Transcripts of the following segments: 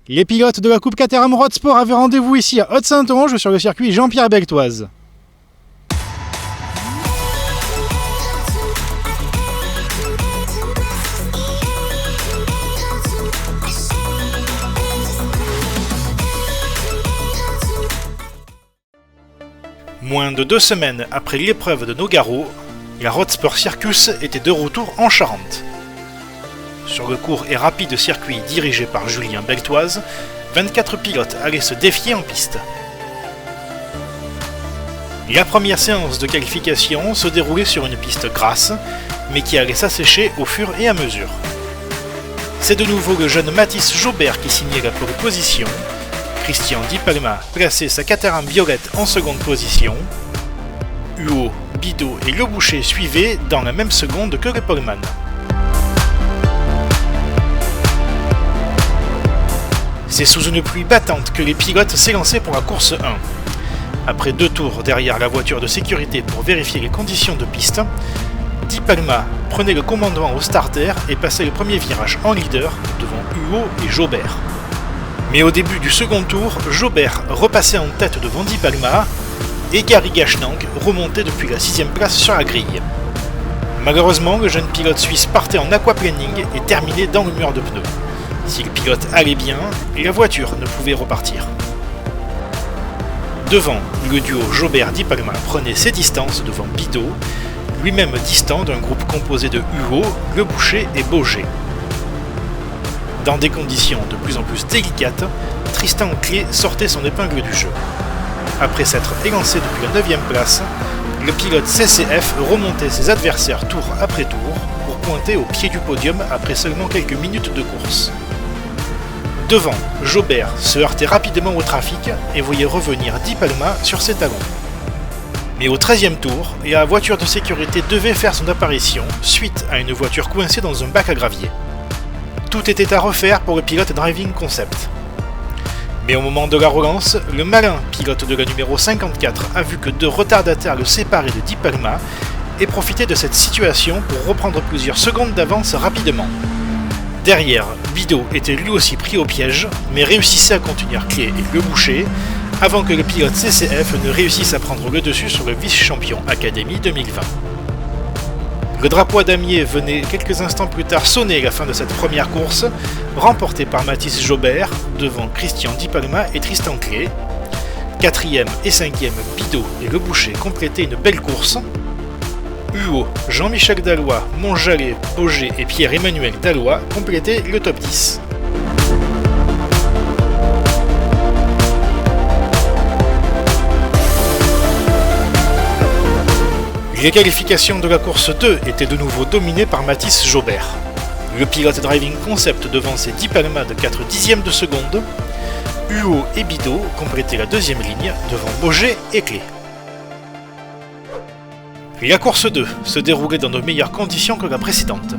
Les pilotes de la Coupe Caterham Road Sport avaient rendez-vous ici à Haute-Saintonge sur le circuit Jean-Pierre-Beltoise. Moins de 2 semaines après l'épreuve de Nogaro, la Road Sport Circus était de retour en Charente. Sur le court et rapide circuit dirigé par Julien Beltoise, 24 pilotes allaient se défier en piste. La première séance de qualification se déroulait sur une piste grasse, mais qui allait s'assécher au fur et à mesure. C'est de nouveau le jeune Mathis Jaubert qui signait la pole position. Christian Di Palma plaçait sa Caterham violette en seconde position. Huot, Bidot et Le Boucher suivaient dans la même seconde que le poleman. C'est sous une pluie battante que les pilotes s'élançaient pour la course 1. Après 2 tours derrière la voiture de sécurité pour vérifier les conditions de piste, Di Palma prenait le commandement au starter et passait le premier virage en leader devant Huot et Jaubert. Mais au début du second tour, Jaubert repassait en tête devant Di Palma et Gary Gashnang remontait depuis la 6ème place sur la grille. Malheureusement, le jeune pilote suisse partait en aquaplaning et terminait dans le mur de pneus. Si le pilote allait bien, la voiture ne pouvait repartir. Devant, le duo Jaubert-Di Palma prenait ses distances devant Bidot, lui-même distant d'un groupe composé de Huot, Le Boucher et Boger. Dans des conditions de plus en plus délicates, Tristan Clé sortait son épingle du jeu. Après s'être élancé depuis la 9ème place, le pilote CCF remontait ses adversaires tour après tour pour pointer au pied du podium après seulement quelques minutes de course. Devant, Jaubert se heurtait rapidement au trafic et voyait revenir Di Palma sur ses talons. Mais au 13e tour, la voiture de sécurité devait faire son apparition suite à une voiture coincée dans un bac à gravier. Tout était à refaire pour le pilote Driving Concept. Mais au moment de la relance, le malin pilote de la numéro 54 a vu que 2 retardataires le séparaient de Di Palma et profitait de cette situation pour reprendre plusieurs secondes d'avance rapidement. Derrière, Bidot était lui aussi pris au piège, mais réussissait à contenir Clé et Le Boucher avant que le pilote CCF ne réussisse à prendre le dessus sur le vice-champion Académie 2020. Le drapeau à damier venait quelques instants plus tard sonner la fin de cette première course, remportée par Mathis Jaubert devant Christian Di Palma et Tristan Clé. 4e et 5e, Bidot et Le Boucher complétaient une belle course. Huot, Jean-Michel Dalloy, Montjallet, Boger et Pierre-Emmanuel Dalloy complétaient le top 10. Les qualifications de la course 2 étaient de nouveau dominées par Mathis Jaubert. Le pilote Driving Concept devançait Di Palma de 4 dixièmes de seconde. Huot et Bidot complétaient la 2e ligne devant Boger et Clé. La course 2 se déroulait dans de meilleures conditions que la précédente.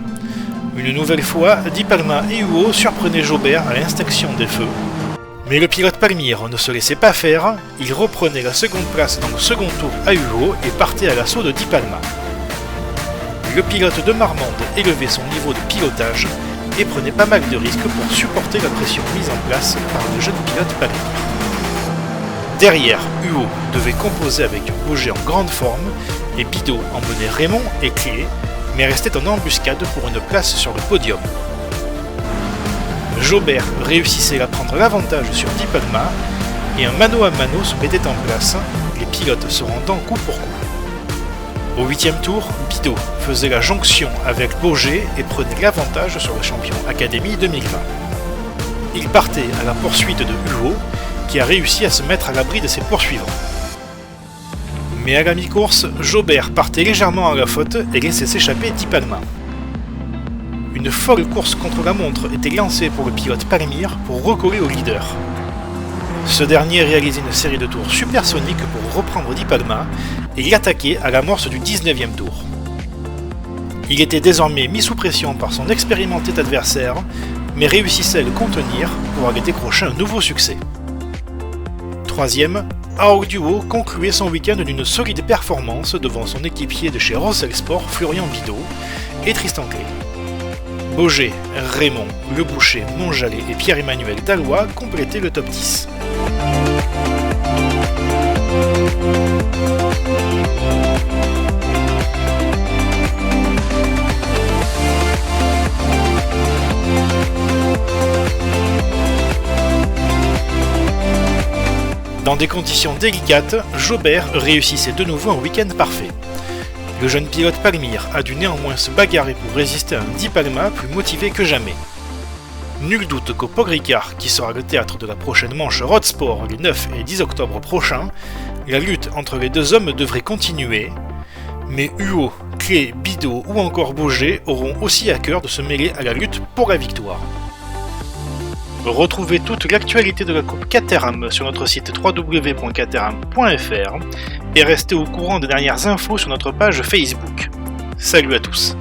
Une nouvelle fois, Di Palma et Huot surprenaient Jaubert à l'extinction des feux. Mais le pilote Palmire ne se laissait pas faire, il reprenait la seconde place dans le second tour à Huot et partait à l'assaut de Di Palma. Le pilote de Marmande élevait son niveau de pilotage et prenait pas mal de risques pour supporter la pression mise en place par le jeune pilote Palmire. Derrière, Huot devait composer avec Boger en grande forme et Bidot emmenait Raymond et Clé, mais restait en embuscade pour une place sur le podium. Jaubert réussissait à prendre l'avantage sur Di Palma et un mano à mano se mettait en place, les pilotes se rendant coup pour coup. Au 8e tour, Bidot faisait la jonction avec Boger et prenait l'avantage sur le champion Académie 2020. Il partait à la poursuite de Huot, qui a réussi à se mettre à l'abri de ses poursuivants. Mais à la mi-course, Jaubert partait légèrement à la faute et laissait s'échapper Di Palma. Une folle course contre la montre était lancée pour le pilote Palmire pour recoller au leader. Ce dernier réalisait une série de tours supersoniques pour reprendre Di Palma et l'attaquer à l'amorce du 19e tour. Il était désormais mis sous pression par son expérimenté adversaire, mais réussissait à le contenir pour aller décrocher un nouveau succès. 3e, Haug Duo concluait son week-end d'une solide performance devant son équipier de chez Rossel Sport, Florian Bidot, et Tristan Clé. Boger, Raymond, Le Boucher, Montjallet et Pierre-Emmanuel Dallois complétaient le top 10. Dans des conditions délicates, Jaubert réussissait de nouveau un week-end parfait. Le jeune pilote Palmyre a dû néanmoins se bagarrer pour résister à un Di Palma plus motivé que jamais. Nul doute qu'au Paul Ricard, qui sera le théâtre de la prochaine manche Road Sport les 9 et 10 octobre prochains, la lutte entre les deux hommes devrait continuer, mais Huot, Clé, Bidot ou encore Boger auront aussi à cœur de se mêler à la lutte pour la victoire. Retrouvez toute l'actualité de la Coupe Caterham sur notre site www.caterham.fr et restez au courant des dernières infos sur notre page Facebook. Salut à tous!